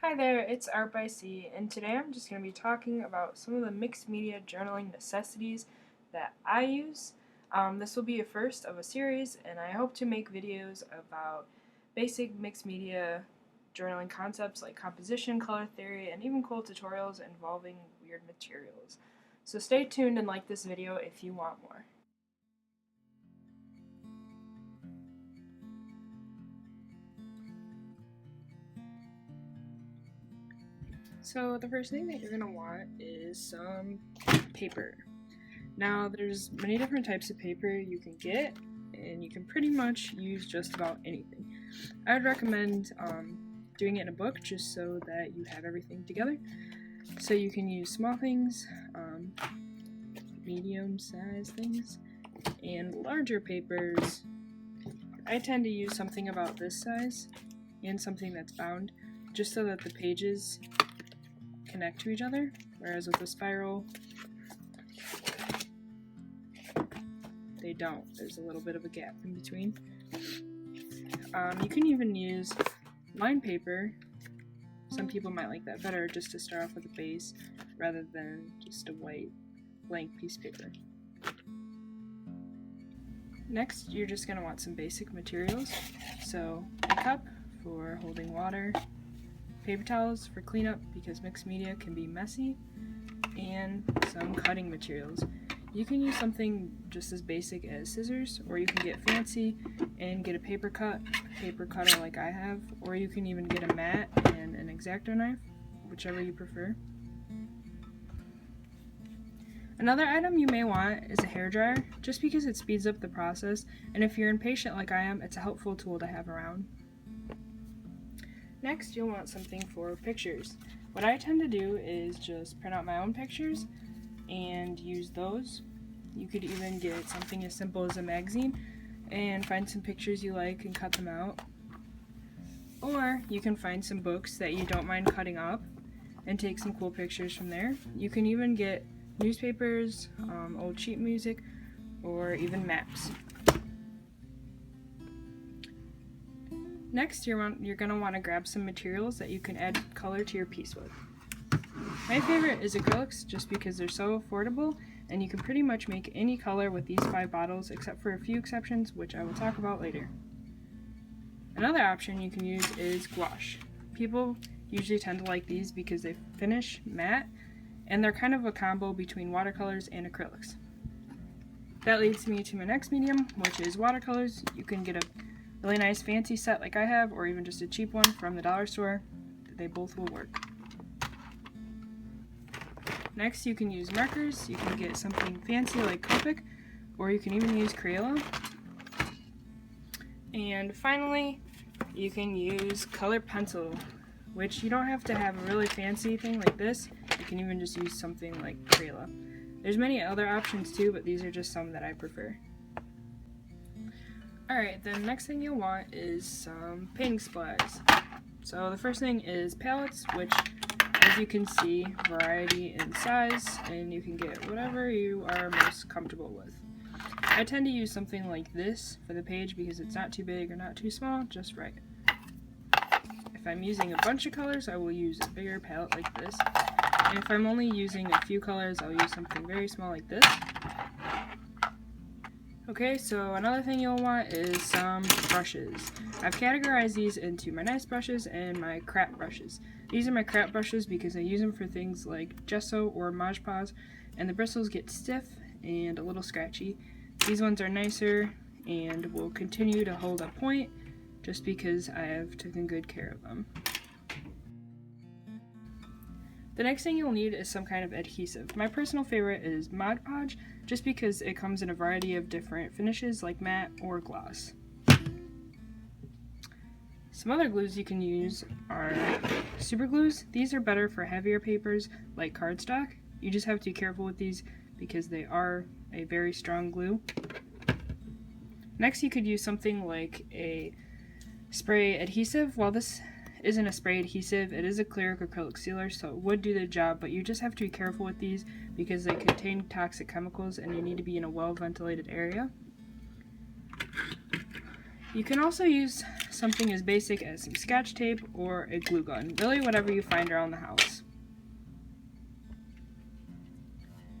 Hi there, it's Art by C, and today I'm just going to be talking about some of the mixed media journaling necessities that I use. This will be a first of a series, and I hope to make videos about basic mixed media journaling concepts like composition, color theory, and even cool tutorials involving weird materials. So stay tuned and like this video if you want more. So the first thing that you're going to want is some paper. Now there's many different types of paper you can get, and you can pretty much use just about anything. I would recommend doing it in a book just so that you have everything together. So you can use small things, medium size things, and larger papers. I tend to use something about this size and something that's bound just so that the pages connect to each other, whereas with a spiral they don't. There's a little bit of a gap in between. You can even use line paper. Some people might like that better, just to start off with a base rather than just a white blank piece of paper. Next, you're just going to want some basic materials. So a cup for holding water, paper towels for cleanup because mixed media can be messy, and some cutting materials. You can use something just as basic as scissors, or you can get fancy and get a paper cutter like I have, or you can even get a mat and an X-Acto knife, whichever you prefer. Another item you may want is a hairdryer, just because it speeds up the process, and if you're impatient like I am, it's a helpful tool to have around. Next, you'll want something for pictures. What I tend to do is just print out my own pictures and use those. You could even get something as simple as a magazine and find some pictures you like and cut them out. Or you can find some books that you don't mind cutting up and take some cool pictures from there. You can even get newspapers, old sheet music, or even maps. Next, you're going to want to grab some materials that you can add color to your piece with. My favorite is acrylics, just because they're so affordable, and you can pretty much make any color with these 5 bottles, except for a few exceptions, which I will talk about later. Another option you can use is gouache. People usually tend to like these because they finish matte, and they're kind of a combo between watercolors and acrylics. That leads me to my next medium, which is watercolors. You can get a really nice fancy set like I have, or even just a cheap one from the dollar store. They both will work. Next, you can use markers. You can get something fancy like Copic, or you can even use Crayola. And finally, you can use colored pencil, which you don't have to have a really fancy thing like this. You can even just use something like Crayola. There's many other options too, but these are just some that I prefer. Alright, the next thing you'll want is some painting supplies. So the first thing is palettes, which, as you can see, variety in size, and you can get whatever you are most comfortable with. I tend to use something like this for the page because it's not too big or not too small, just right. If I'm using a bunch of colors, I will use a bigger palette like this. And if I'm only using a few colors, I'll use something very small like this. Okay, so another thing you'll want is some brushes. I've categorized these into my nice brushes and my crap brushes. These are my crap brushes because I use them for things like gesso or Mod Podge, and the bristles get stiff and a little scratchy. These ones are nicer and will continue to hold a point just because I have taken good care of them. The next thing you'll need is some kind of adhesive. My personal favorite is Mod Podge, just because it comes in a variety of different finishes like matte or gloss. Some other glues you can use are super glues. These are better for heavier papers like cardstock. You just have to be careful with these because they are a very strong glue. Next, you could use something like a spray adhesive. While this isn't a spray adhesive, it is a clear acrylic sealer, so it would do the job, but you just have to be careful with these because they contain toxic chemicals and you need to be in a well-ventilated area. You can also use something as basic as some scotch tape or a glue gun, really whatever you find around the house.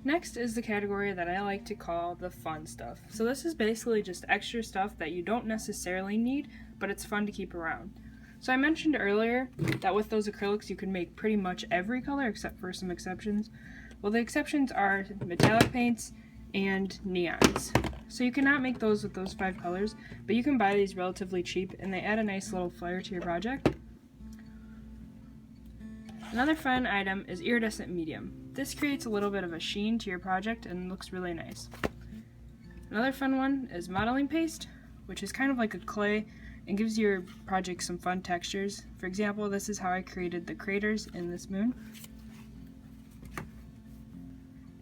Next is the category that I like to call the fun stuff. So this is basically just extra stuff that you don't necessarily need, but it's fun to keep around. So I mentioned earlier that with those acrylics you can make pretty much every color except for some exceptions. Well, the exceptions are metallic paints and neons. So you cannot make those with those 5 colors, but you can buy these relatively cheap and they add a nice little flair to your project. Another fun item is iridescent medium. This creates a little bit of a sheen to your project and looks really nice. Another fun one is modeling paste, which is kind of like a clay and gives your project some fun textures. For example, this is how I created the craters in this moon.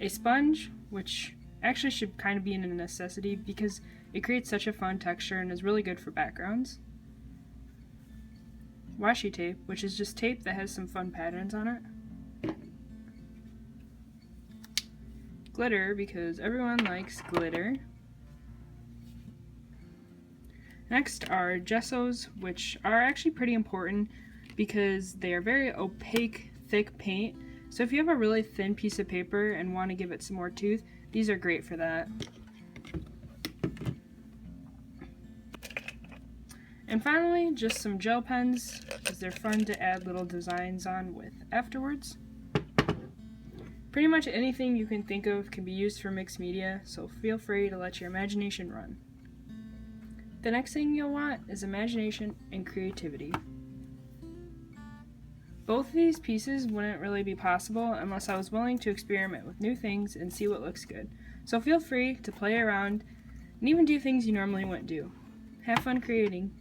A sponge, which actually should kind of be a necessity because it creates such a fun texture and is really good for backgrounds. Washi tape, which is just tape that has some fun patterns on it. Glitter, because everyone likes glitter. Next are gessos, which are actually pretty important because they are very opaque, thick paint. So if you have a really thin piece of paper and want to give it some more tooth, these are great for that. And finally, just some gel pens, because they're fun to add little designs on with afterwards. Pretty much anything you can think of can be used for mixed media, so feel free to let your imagination run. The next thing you'll want is imagination and creativity. Both of these pieces wouldn't really be possible unless I was willing to experiment with new things and see what looks good. So feel free to play around and even do things you normally wouldn't do. Have fun creating.